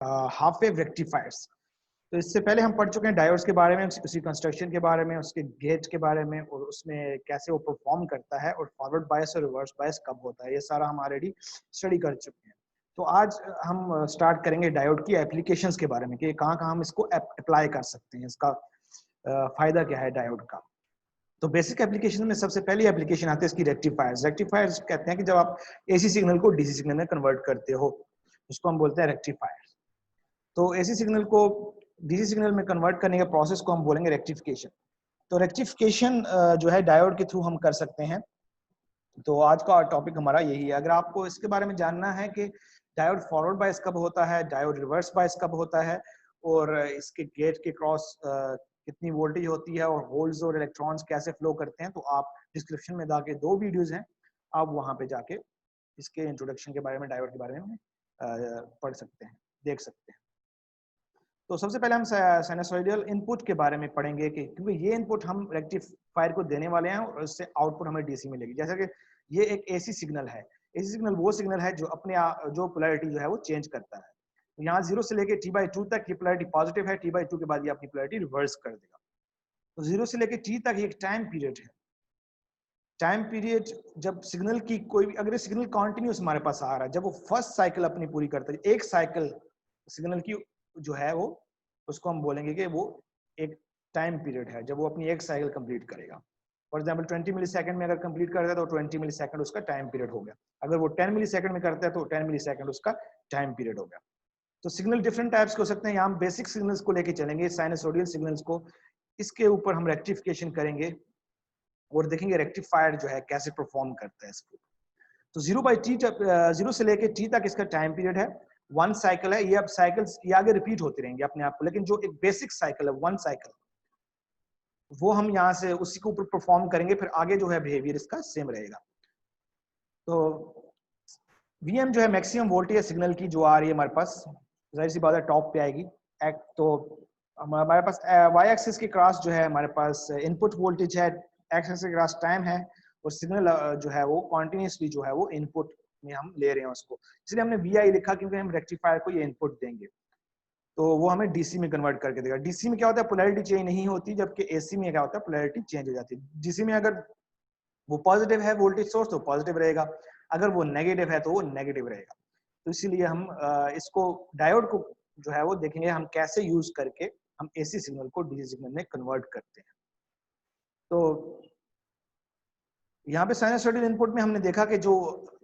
Half wave rectifiers. तो इससे पहले हम पढ़ चुके हैं डायोड्स के बारे में, उसकी कंस्ट्रक्शन के बारे में, उसके गेट के बारे में, और उसमें कैसे वो परफॉर्म करता है, और फॉरवर्ड बायस और रिवर्स बायस कब होता है, ये सारा हम ऑलरेडी स्टडी कर चुके हैं। तो आज हम स्टार्ट करेंगे डायोड की एप्लीकेशंस के बारे में कि कहाँ कहाँ हम इसको अप्लाई कर सकते हैं, इसका फायदा क्या है डायोड का। तो बेसिक एप्लीकेशन में सबसे पहली एप्लीकेशन आती है इसकी रेक्टिफायर्स। रेक्टिफायर्स कहते हैं कि जब आप एसी सिग्नल को डीसी सिग्नल में कन्वर्ट करते हो, उसको हम बोलते हैं रेक्टिफायर्स। तो एसी सिग्नल को डीसी सिग्नल में कन्वर्ट करने के प्रोसेस को हम बोलेंगे रेक्टिफिकेशन। तो रेक्टिफिकेशन जो है डायोड के थ्रू हम कर सकते हैं। तो आज का टॉपिक हमारा यही है। अगर आपको इसके बारे में जानना है कि डायोड फॉरवर्ड बायस कब होता है, डायोड रिवर्स बायस कब होता है, और इसके गेट के क्रॉस कितनी वोल्टेज होती है, और होल्स और इलेक्ट्रॉन्स कैसे फ्लो करते हैं, तो आप डिस्क्रिप्शन में जाके 2 वीडियोस हैं, आप वहां पे जाके इसके इंट्रोडक्शन के बारे में, डायोड के बारे में पढ़ सकते हैं, देख सकते हैं। तो सबसे पहले हम साइनसॉइडल इनपुट के बारे में पढ़ेंगे कि क्योंकि ये इनपुट हम रेक्टिफायर को देने वाले हैं और उससे आउटपुट हमें डीसी मिलेगी। जैसा कि ये एक एसी सिग्नल है। एसी सिग्नल वो सिग्नल है जो अपने जो पोलैरिटी जो है वो चेंज करता है। तो यहाँ 0 से लेके t/2 तक ये पोलैरिटी पॉजिटिव है, t/2 के बाद ये अपनी पोलैरिटी रिवर्स कर देगा। तो 0 से लेके t तक एक टाइम पीरियड है। टाइम पीरियड जब सिग्नल की कोई भी, अगर सिग्नल कॉन्टिन्यूस हमारे पास आ रहा है, जब वो फर्स्ट साइकिल अपनी पूरी करता है, एक साइकिल सिग्नल की जो है वो, उसको हम बोलेंगे कि वो एक टाइम पीरियड है, जब वो अपनी एक साइकिल कंप्लीट करेगा। फॉर एग्जांपल 20 मिली सेकंड में अगर कंप्लीट करता है तो 20 मिली सेकंड उसका टाइम पीरियड हो गया। अगर वो 10 मिली सेकंड में करता है तो 10 मिली सेकंड उसका टाइम पीरियड हो गया। तो सिग्नल डिफरेंट टाइप्स के हो सकते हैं। यहाँ हम बेसिक सिग्नल्स को लेके चलेंगे, साइनसोडियल सिग्नल्स को। इसके ऊपर हम रेक्टिफिकेशन करेंगे और देखेंगे रेक्टिफायर जो है कैसे परफॉर्म करता है इसको। तो 0 से लेके t तक इसका टाइम पीरियड है। 1 साइकिल है। ये अब साइकिल्स ये आगे रिपीट होते रहेंगे अपने आप को, लेकिन जो एक बेसिक साइकिल है 1 साइकिल, वो हम यहाँ से उसी के ऊपर परफॉर्म करेंगे, फिर आगे जो है बिहेवियर इसका सेम रहेगा। तो वीएम जो है मैक्सिमम वोल्टेज सिग्नल की जो आ रही है हमारे पास, जाहिर सी बात है टॉप पे आएगी। तो हमारे पास वाई एक्सिस के क्रॉस जो है हमारे पास इनपुट वोल्टेज है, एक्स एक्सिस के क्रॉस टाइम है, और सिग्नल जो है वो कॉन्टिन्यूसली जो है वो इनपुट में हम ले रहे हैं उसको, इसलिए हमने वी आई लिखा, क्योंकि हम रेक्टिफायर को ये इनपुट देंगे तो वो हमें डीसी में कन्वर्ट करके देगा। डीसी में क्या होता है, पोलैरिटी चेंज नहीं होती, जबकि एसी में क्या होता है, पोलैरिटी चेंज हो जाती है। डीसी में अगर वो पॉजिटिव है वोल्टेज सोर्स तो पॉजिटिव रहेगा, अगर वो नेगेटिव है तो वो नेगेटिव रहेगा। तो इसीलिए हम इसको डायोड को जो है वो देखेंगे हम कैसे यूज करके हम एसी सिग्नल को डीसी सिग्नल में कन्वर्ट करते हैं। तो यहाँ पे साइनसॉइडल इनपुट में हमने देखा कि जो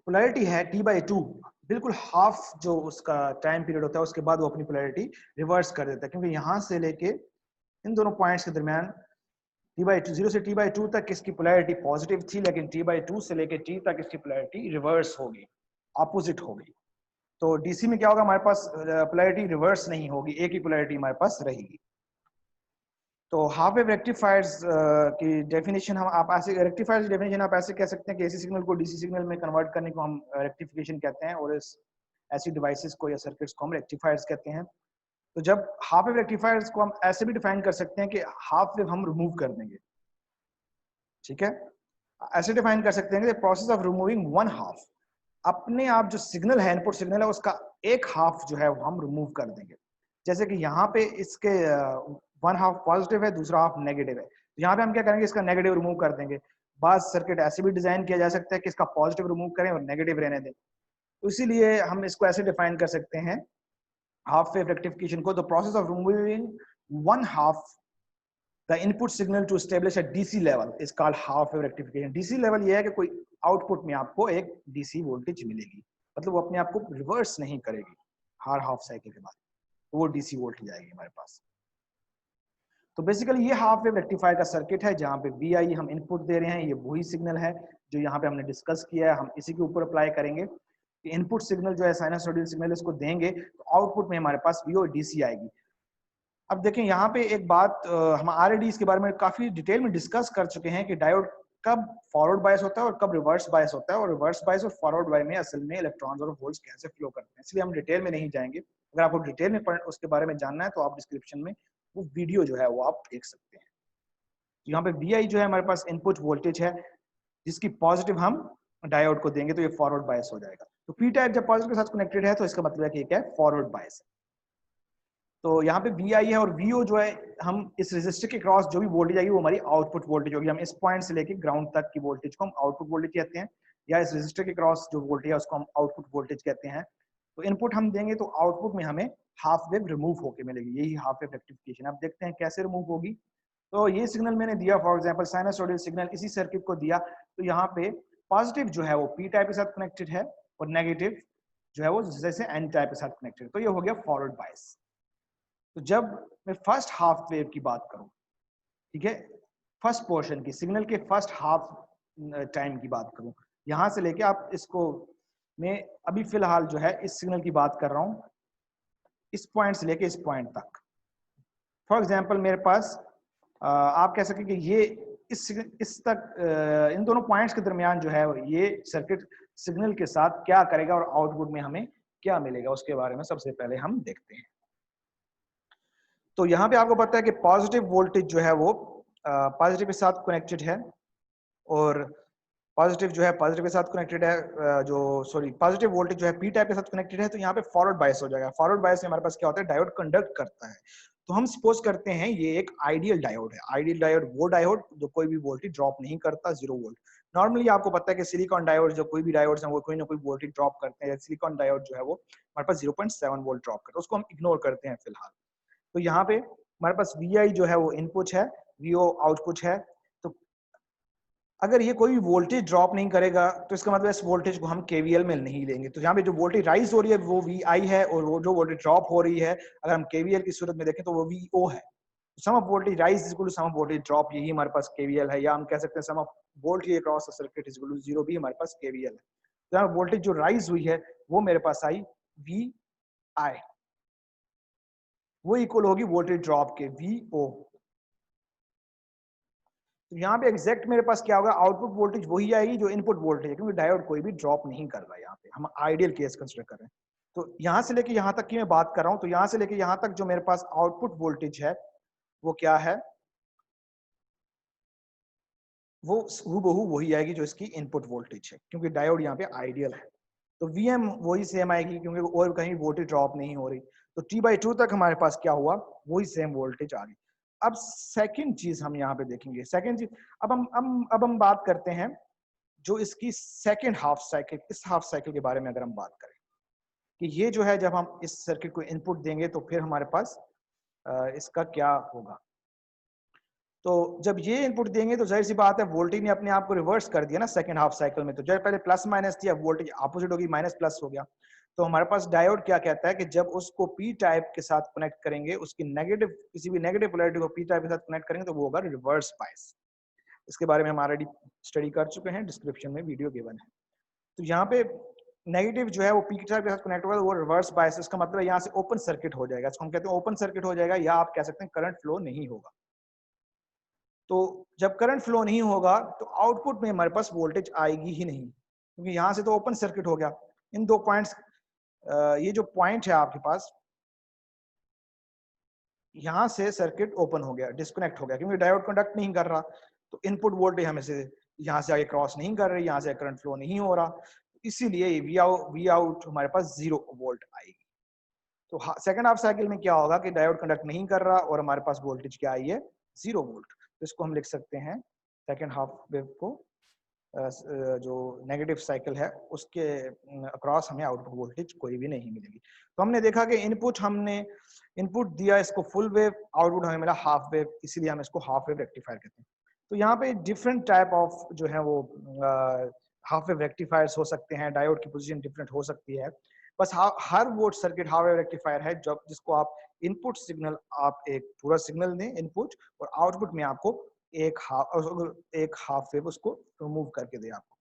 पोलैरिटी है t/2, बिल्कुल हाफ जो उसका टाइम पीरियड होता है उसके बाद वो अपनी पोलैरिटी रिवर्स कर देता है, क्योंकि यहाँ से लेके इन दोनों पॉइंट्स के दरमियान t/2, 0 से t/2 तक इसकी पोलैरिटी पॉजिटिव थी, लेकिन t/2 से लेके t तक इसकी पोलैरिटी रिवर्स होगी, ऑपोजिट होगी। तो डीसी में क्या होगा, हमारे पास पोलैरिटी रिवर्स नहीं होगी, एक ही पोलैरिटी हमारे पास रहेगी। तो हाफ वेव रेक्टिफायर्स की डेफिनेशन हम आप ऐसे, रेक्टिफायर्स की डेफिनेशन आप ऐसे कह सकते हैं कि एसी सिग्नल को डीसी सिग्नल में कन्वर्ट करने को हम रेक्टिफिकेशन कहते हैं, और इस ऐसी डिवाइसेस को या सर्किट्स को हम रेक्टिफायर्स कहते हैं। तो जब हाफ वेव रेक्टिफायर्स को हम ऐसे भी डिफाइन कर सकते हैं कि हाफ वेव हम रिमूव कर देंगे, ठीक है, ऐसे डिफाइन कर सकते हैं कि process of removing one half, अपने आप जो सिग्नल है, इनपुट सिग्नल है, उसका एक हाफ जो है वो हम रिमूव कर देंगे। जैसे कि यहाँ पे इसके वन हाफ पॉजिटिव है, दूसरा हाफ नेगेटिव है, तो यहाँ पे हम क्या करेंगे, इसका नेगेटिव रिमूव कर देंगे। बाद सर्किट ऐसे भी डिजाइन किया जा सकता है कि इसका पॉजिटिव रिमूव करें और नेगेटिव रहने दें। तो इसीलिए हम इसको ऐसे डिफाइन कर सकते हैं हाफ वेव रेक्टिफिकेशन को, the process of removing one half the input signal to establish a DC level is called half wave rectification. DC level ये है कि कोई आउटपुट में आपको एक डीसी वोल्टेज मिलेगी, मतलब वो अपने आप को रिवर्स नहीं करेगी हर हाफ साइकिल के बाद, तो वो डीसी वोल्टेज आएगी हमारे पास। तो बेसिकली ये हाफ वेव रेक्टिफायर का सर्किट है, जहाँ पे वी आई हम इनपुट दे रहे हैं, ये वही सिग्नल है जो यहाँ पे हमने डिस्कस किया है, हम इसी के ऊपर अप्लाई करेंगे। इनपुट सिग्नल जो है साइनसॉइडल सिग्नल, इसको देंगे तो आउटपुट में हमारे पास वी और डीसी आएगी। अब देखें यहाँ पे एक बात, हम ऑलरेडी इसके बारे में काफी डिटेल में डिस्कस कर चुके हैं कि डायोड कब फॉरवर्ड बायस होता है और कब रिवर्स बायस होता है, और रिवर्स बायस और फॉरवर्ड बायस में असल में इलेक्ट्रॉन्स और होल्स कैसे फ्लो करते हैं, इसलिए हम डिटेल में नहीं जाएंगे। अगर आपको डिटेल में उसके बारे में जानना है तो आप डिस्क्रिप्शन में वो वीडियो जो है वो आप देख सकते हैं। यहाँ पे वी आई जो है हमारे पास इनपुट वोल्टेज है, जिसकी पॉजिटिव हम डायोड को देंगे तो ये फॉरवर्ड बायस हो जाएगा। तो पी टाइप जब पॉजिटिव के साथ कनेक्टेड है तो इसका मतलब है कि क्या है, फॉरवर्ड बायस है। तो यहाँ पे वी आई है और वी ओ जो है, हम इस रेजिस्टर के क्रॉस जो भी वोल्टेज आएगी वो हमारी आउटपुट वोल्टेज होगी। हम इस पॉइंट से लेके ग्राउंड तक की वोल्टेज को हम आउटपुट वोल्टेज कहते हैं, या इस रेजिस्टर के क्रॉस जो वोल्टेज है उसको हम आउटपुट वोल्टेज कहते हैं। तो इनपुट हम देंगे तो आउटपुट में हमें हाफ वेव रिमूव होके मिलेगी, यही हाफ वेव रेक्टिफिकेशन। अब देखते हैं कैसे रिमूव होगी। तो ये सिग्नल मैंने दिया, फॉर एग्जांपल साइनसॉइडल सिग्नल इसी सर्किट को दिया, तो यहाँ पे पॉजिटिव जो है वो पी टाइप के साथ कनेक्टेड है और नेगेटिव जो है वो जैसे एन टाइप के साथ कनेक्टेड। तो ये हो गया फॉरवर्ड बायस। तो जब मैं फर्स्ट हाफ वेव की बात करूं, ठीक है, फर्स्ट पोर्शन की सिग्नल के फर्स्ट हाफ टाइम की बात करूं, यहां से लेके आप इसको, मैं अभी फिलहाल जो है इस सिग्नल की बात कर रहा हूं, इस पॉइंट से लेके इस पॉइंट तक। फॉर एग्जांपल मेरे पास आप कह सकें कि ये इस तक इन दोनों पॉइंट्स के दरमियान जो है ये सर्किट सिग्नल के साथ क्या करेगा और आउटपुट में हमें क्या मिलेगा उसके बारे में सबसे पहले हम देखते हैं। तो यहाँ पे आपको पता है कि पॉजिटिव वोल्टेज जो है वो पॉजिटिव के साथ कनेक्टेड है, और पॉजिटिव जो है पॉजिटिव के साथ कनेक्टेड है, पॉजिटिव वोल्टेज जो है पी टाइप के साथ कनेक्टेड है। तो यहाँ पे फॉरवर्ड बायस हो जाएगा। फॉरवर्ड बायस में हमारे पास क्या होता है, डायोड कंडक्ट करता है। तो हम सपोज करते हैं ये एक आइडियल डायोड है। आइडियल डायोड वो डायोड जो कोई भी वोल्टेज ड्रॉप नहीं करता, 0 वोल्ट। नॉर्मली आपको पता है कि सिलिकॉन डायोड जो कोई भी डायोड्स हैं वो कोई ना कोई वोल्टेज ड्रॉप करते हैं। सिलिकॉन डायोड जो है वो हमारे पास 0.7 वोल्ट ड्रॉप करता है, उसको हम इग्नोर करते हैं फिलहाल। तो यहाँ पे हमारे पास VI जो है वो इनपुट है, VO आउटपुट है। तो अगर ये कोई वोल्टेज ड्रॉप नहीं करेगा तो इसका मतलब इस वोल्टेज को हम KVL में नहीं लेंगे। तो यहाँ पे जो वोल्टेज राइज हो रही है वो VI है, और वो जो वोल्टेज ड्रॉप हो रही है अगर हम KVL की सूरत में देखें तो वो VO है। Sum of voltage rise is equal to sum of voltage drop, यही हमारे पास KVL है। या हम कह सकते हैं sum of voltage across the circuit is equal to 0 भी हमारे पास KVL है। तो यहाँ वोल्टेज जो राइज हुई है वो मेरे पास आई VI, वो इक्वल होगी वोल्टेज ड्रॉप के VO। तो यहाँ पे एग्जैक्ट मेरे पास क्या होगा, आउटपुट वोल्टेज वही आएगी जो इनपुट वोल्टेज है, क्योंकि डायोड कोई भी ड्रॉप नहीं कर रहा है। यहाँ पे हम आइडियल केस कंसीडर कर रहे हैं। तो यहाँ से लेके यहाँ तक की मैं बात कर रहा हूँ, तो यहाँ से लेके यहाँ तक जो मेरे पास आउटपुट वोल्टेज है वो क्या है, वो हूबहू वही आएगी जो इसकी इनपुट वोल्टेज है, क्योंकि डायोड यहाँ पे आइडियल है। तो VM वही सेम आएगी, क्योंकि और कहीं वोल्टेज ड्रॉप नहीं हो रही। तो T/2 तक हमारे पास क्या हुआ, वही सेम वोल्टेज आ गई। अब सेकंड चीज हम यहाँ पे देखेंगे, सेकंड चीज अब हम बात करते हैं जो इसकी सेकंड हाफ साइकिल, इस हाफ साइकिल के बारे में अगर हम बात करें कि ये जो है जब हम इस सर्किट को इनपुट देंगे तो फिर हमारे पास इसका क्या होगा। तो जब ये इनपुट देंगे तो जाहिर सी बात है वोल्टेज ने अपने आप को रिवर्स कर दिया ना सेकंड हाफ साइकिल में। तो जब पहले प्लस माइनस थी, अब वोल्टेज अपोजिट होगी, माइनस प्लस हो गया। तो हमारे पास डायोड क्या कहता है कि जब उसको पी टाइप के साथ कनेक्ट करेंगे, उसकी नेगेटिव किसी भी नेगेटिव पोलैरिटी को पी टाइप के साथ कनेक्ट करेंगे तो वो होगा रिवर्स बायस। इसके बारे में हम ऑलरेडी स्टडी कर चुके हैं, डिस्क्रिप्शन में वीडियो गिवन है। तो यहाँ पे नेगेटिव जो है वो पी टाइप के साथ कनेक्ट होगा तो वो रिवर्स बायस, इसका मतलब यहाँ से ओपन सर्किट हो जाएगा। इसको हम कहते हैं ओपन सर्किट हो जाएगा, या आप कह सकते हैं करंट फ्लो नहीं होगा। तो जब करंट फ्लो नहीं होगा तो आउटपुट में हमारे पास वोल्टेज आएगी ही नहीं, क्योंकि यहाँ से तो ओपन सर्किट हो गया। इन दो पॉइंट्स, ये जो पॉइंट है आपके पास, यहाँ से सर्किट ओपन हो गया, डिस्कनेक्ट हो गया, क्योंकि डायोड कंडक्ट नहीं कर रहा। तो इनपुट वोल्टेज हमें से यहाँ से आगे क्रॉस नहीं कर रही, यहाँ से करंट फ्लो नहीं हो रहा, इसीलिए वी आउट हमारे पास 0 वोल्ट आएगी। तो सेकंड हाफ साइकिल में क्या होगा कि डायोड कंडक्ट नहीं कर रहा और हमारे पास वोल्टेज क्या आई है, 0 वोल्ट। तो इसको हम लिख सकते हैं सेकंड हाफ वेव को, जो नेगेटिव साइकिल है उसके अक्रॉस हमें आउटपुट वोल्टेज कोई भी नहीं मिलेगी। तो हमने देखा कि हमने इनपुट दिया इसको फुल वेव, आउटपुट हमें मिला हाफ वेव, इसीलिए हम इसको हाफ वेव रेक्टिफायर कहते हैं। तो यहाँ पे डिफरेंट टाइप ऑफ जो है वो हाफ वेव रेक्टिफायर्स हो सकते हैं, डायोड की पोजीशन डिफरेंट हो सकती है। बस हर वो सर्किट हाफ वेव रेक्टिफायर है जब जिसको आप इनपुट सिग्नल, आप एक पूरा सिग्नल दें इनपुट, और आउटपुट में आपको एक हाफ वेव उसको रिमूव करके दे आपको।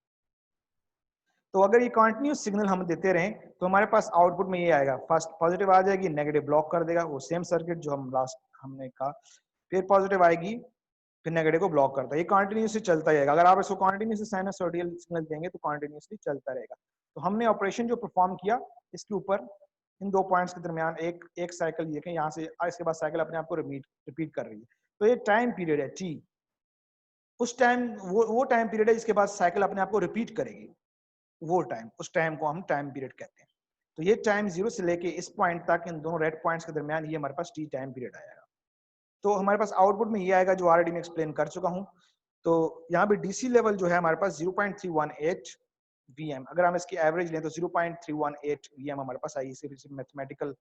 तो अगर ये कंटिन्यूस सिग्नल हम देते रहें तो हमारे पास आउटपुट में ये आएगा, फर्स्ट पॉजिटिव आ जाएगी, नेगेटिव ब्लॉक कर देगा, वो सेम सर्किट जो हम लास्ट हमने कहा। फिर पॉजिटिव आएगी, फिर नेगेटिव को ब्लॉक करता है। ये कंटिन्यूसली चलता रहेगा। अगर आप इसको कंटिन्यूसली साइनसॉइडल सिग्नल देंगे तो कंटिन्यूसली चलता रहेगा। तो हमने ऑपरेशन जो परफॉर्म किया इसके ऊपर, इन दो पॉइंट्स के दरमियान एक साइकिल देखें, यहाँ से इसके बाद साइकिल अपने आप को रिपीट कर रही है। तो ये टाइम पीरियड है टी, उस टाइम वो टाइम पीरियड है जिसके बाद साइकिल अपने आप को रिपीट करेगी। वो टाइम, उस टाइम को हम टाइम पीरियड कहते हैं। तो ये टाइम 0 से लेके इस पॉइंट तक इन दोनों रेड पॉइंट्स के दरमियान ये हमारे पास टी टाइम पीरियड आएगा। तो हमारे पास आउटपुट में ये आएगा जो ऑलरेडी मैं एक्सप्लेन कर चुका हूँ। तो यहाँ पे डीसी लेवल जो है हमारे पास 0.318 वीएम, अगर हम इसकी एवरेज लें तो 0.318 वीएम हमारे पास आई, सिर्फ मैथमेटिकल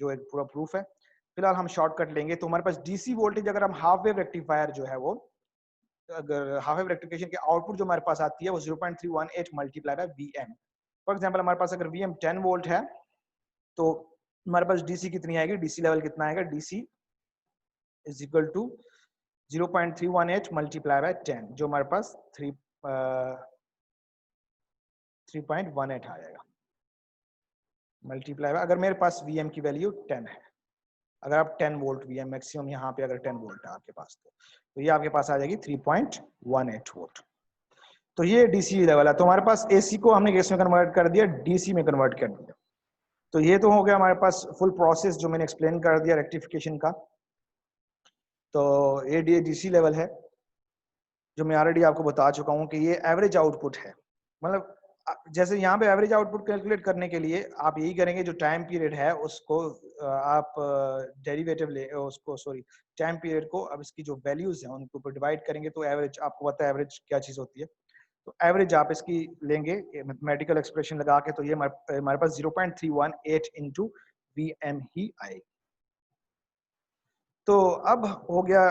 जो एक पूरा प्रूफ है। फिलहाल हम शॉर्टकट लेंगे तो हमारे पास डीसी वोल्टेज अगर हम हाफ वेव रेक्टिफायर जो है वो, अगर हाफ वेव रेक्टिफिकेशन के आउटपुट जो हमारे पास आती है वो 0.318 multiply bye VM. For example हमारे पास अगर वीएम 10 वोल्ट है तो हमारे पास डीसी कितनी आएगी, डीसी लेवल कितना आएगा, DC is equal to 0.318 multiply by 10 जो हमारे पास 3.18 आएगा मल्टीप्लाई बाय, अगर मेरे पास वीएम की वैल्यू 10 है, अगर आप 10 वोल्ट वीएम मैक्सिमम यहाँ पे अगर 10 वोल्ट है आपके पास तो ये आपके पास आ जाएगी 3.18 वोल्ट। तो ये डीसी लेवल है। तो हमारे पास एसी को हमने किस में कन्वर्ट कर दिया, डीसी में कन्वर्ट कर दिया। तो ये तो हो गया हमारे पास फुल प्रोसेस जो मैंने एक्सप्लेन कर दिया रेक्टिफिकेशन का। तो ये डीसी लेवल है जो मैं ऑलरेडी आपको बता चुका हूँ कि ये एवरेज आउटपुट है। मतलब जैसे यहाँ पे एवरेज आउटपुट कैलकुलेट करने के लिए आप यही करेंगे, जो टाइम पीरियड है उसको आप डेरिवेटिव ले उसको सॉरी टाइम पीरियड को अब इसकी जो वैल्यूज हैं उनके ऊपर डिवाइड करेंगे तो एवरेज आपको पता है एवरेज क्या चीज होती है। तो एवरेज आप इसकी लेंगे मैथमेटिकल एक्सप्रेशन लगा के, तो ये हमारे पास 0.318 इंटू वीएम ही आएगी। तो अब हो गया,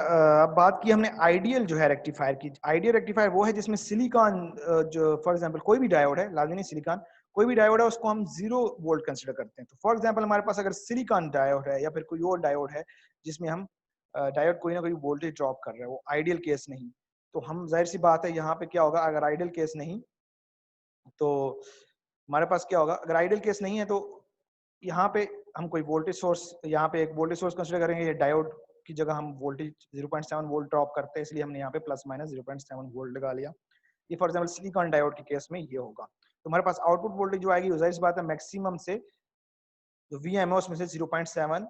अब बात की हमने आइडियल जो है रेक्टिफायर की। आइडियल रेक्टिफायर वो है जिसमें सिलिकॉन जो फॉर एग्जांपल कोई भी डायोड है, लाजमी नहीं सिलिकॉन, कोई भी डायोड है उसको हम 0 वोल्ट कंसीडर करते हैं। तो फॉर एग्जांपल हमारे पास अगर सिलिकॉन डायोड है या फिर कोई और डायोड है जिसमें हम डायोड कोई ना कोई वोल्टेज ड्रॉप कर रहे हैं, वो आइडियल केस नहीं, तो हम जाहिर सी बात है यहाँ पे क्या होगा, अगर आइडियल केस नहीं तो हमारे पास क्या होगा, अगर आइडियल केस नहीं है तो यहाँ पे हम कोई वोल्टेज सोर्स, यहाँ पे एक वोल्टेज सोर्स कंसीडर करेंगे, ये डायोड की जगह हम वोल्टेज 0.7 वोल्ट ड्रॉप करते हैं, इसलिए हमने यहाँ पे प्लस माइनस 0.7 वोल्ट लगा लिया। ये फॉर एग्जांपल सिलिकॉन डायोड के केस में ये होगा। तो हमारे पास आउटपुट वोल्टेज जो आएगी जाहिर सी बात है मैक्सिमम से जो वीएम है उसमें से 0.7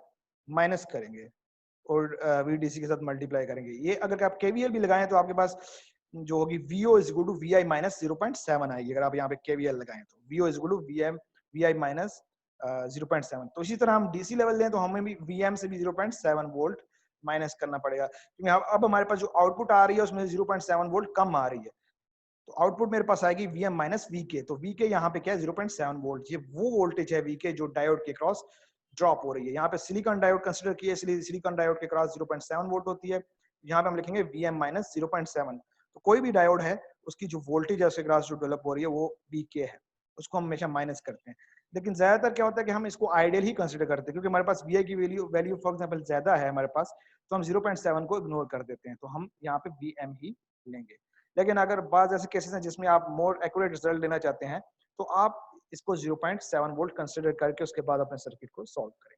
माइनस करेंगे और वीडीसी के साथ मल्टीप्लाई करेंगे। ये अगर आप केवीएल भी लगाएं तो आपके पास जो होगी VO is equal to VI minus 0.7 आएगी। अगर आप यहाँ पे केवीएल लगाएं तो VO is equal to VI minus 0.7। तो इसी तरह हम डीसी लेवल लें तो हमें भी वीएम से भी 0.7 वोल्ट माइनस करना पड़ेगा, क्योंकि अब हमारे पास जो आउटपुट आ रही है उसमें 0.7 वोल्ट कम आ रही है। तो आउटपुट मेरे पास आएगी वीएम माइनस वीके। तो वीके यहाँ पे क्या है 0.7 वोल्ट, ये वो वोल्टेज है वीके जो डायोड के क्रॉस ड्रॉप हो रही है। यहाँ पे सिलिकॉन डायोड कंसीडर किया इसलिए सिलिकॉन डायोड के क्रॉस 0.7 वोल्ट होती है, यहाँ पे हम लिखेंगे वीएम माइनस 0.7। तो कोई भी डायोड है उसकी जो वोल्टेज है उसके क्रॉस जो डेवलप हो रही है वो वीके है, उसको हम हमेशा माइनस करते हैं। लेकिन ज्यादातर क्या होता है कि हम इसको आइडियल ही कंसीडर करते हैं, क्योंकि हमारे पास वी की वैल्यू फॉर एग्जांपल ज्यादा है हमारे पास, तो हम 0.7 को इग्नोर कर देते हैं, तो हम यहाँ पे वीएम ही लेंगे। लेकिन अगर बाद ऐसे केसेस हैं जिसमें आप मोर एक्यूरेट रिजल्ट लेना चाहते हैं तो आप इसको 0.7 वोल्ट कंसीडर करके उसके बाद अपने सर्किट को सॉल्व करें।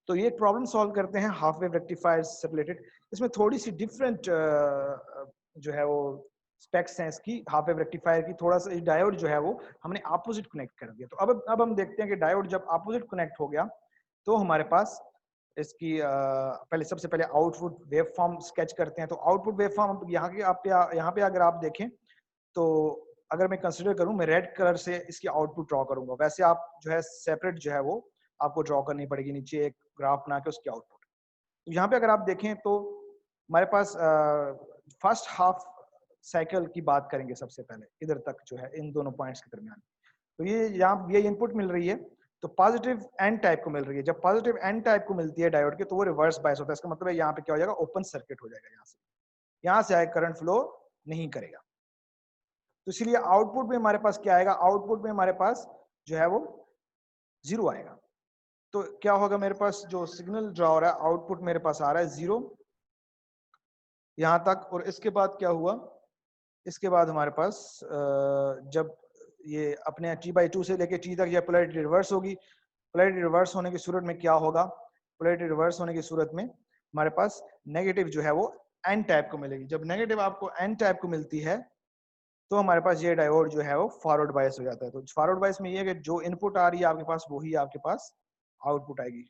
तो ये प्रॉब्लम सॉल्व करते हैं हाफ वेव रेक्टिफायर से रिलेटेड। इसमें थोड़ी सी डिफरेंट जो है वो स्पेक्स हैं इसकी हाफ वेव रेक्टिफायर की। थोड़ा सा डायोड जो है वो हमने अपोजिट कनेक्ट कर दिया। तो अब हम देखते हैं कि डायोड जब अपोजिट कनेक्ट हो गया तो हमारे पास इसकी पहले सबसे पहले आउटपुट वेव फॉर्म स्केच करते हैं। तो आउटपुट वेव फॉर्म यहाँ पे अगर आप देखें तो अगर मैं कंसीडर करूं, मैं रेड कलर से इसकी आउटपुट ड्रॉ करूंगा। वैसे आप जो है सेपरेट जो है वो आपको ड्रॉ करनी पड़ेगी, नीचे एक ग्राफ बना के उसकी आउटपुट। तो यहाँ पे अगर आप देखें तो हमारे पास फर्स्ट हाफ साइकिल की बात करेंगे सबसे पहले, इधर तक जो है इन दोनों पॉइंट्स के दरमियान। तो ये इनपुट मिल रही है तो पॉजिटिव एन टाइप को मिल रही है। जब पॉजिटिव एन टाइप को मिलती है डायोड के तो वो रिवर्स बायस होता है। इसका मतलब है यहाँ पे क्या हो जाएगा, ओपन सर्किट हो जाएगा, यहाँ से आए करंट फ्लो नहीं करेगा। तो इसलिए आउटपुट में हमारे पास क्या आएगा, आउटपुट में हमारे पास जो है वो 0 आएगा। तो क्या होगा, मेरे पास जो सिग्नल ड्रॉ हो रहा है आउटपुट मेरे पास आ रहा है 0 यहाँ तक। और इसके बाद क्या हुआ, इसके बाद हमारे पास जब ये अपने t/2 से लेके t तक यह पोलैरिटी रिवर्स होगी। पोलैरिटी रिवर्स होने की सूरत में क्या होगा, पोलैरिटी रिवर्स होने की सूरत में हमारे पास नेगेटिव जो है वो n टाइप को मिलेगी। जब नेगेटिव आपको n टाइप को मिलती है तो हमारे पास ये डायोड जो है वो फॉरवर्ड बायस हो जाता है। तो फॉरवर्ड बायस में ये है कि जो इनपुट आ रही है आपके पास वही आपके पास आउटपुट आएगी।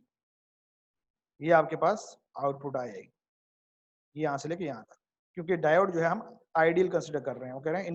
ये आपके पास आउटपुट आ जाएगी, ये यहाँ से लेके यहाँ तक, क्योंकि डायोड जो है हम आइडियल कंसीडर कर रहे हैं। वो कह रहे हैं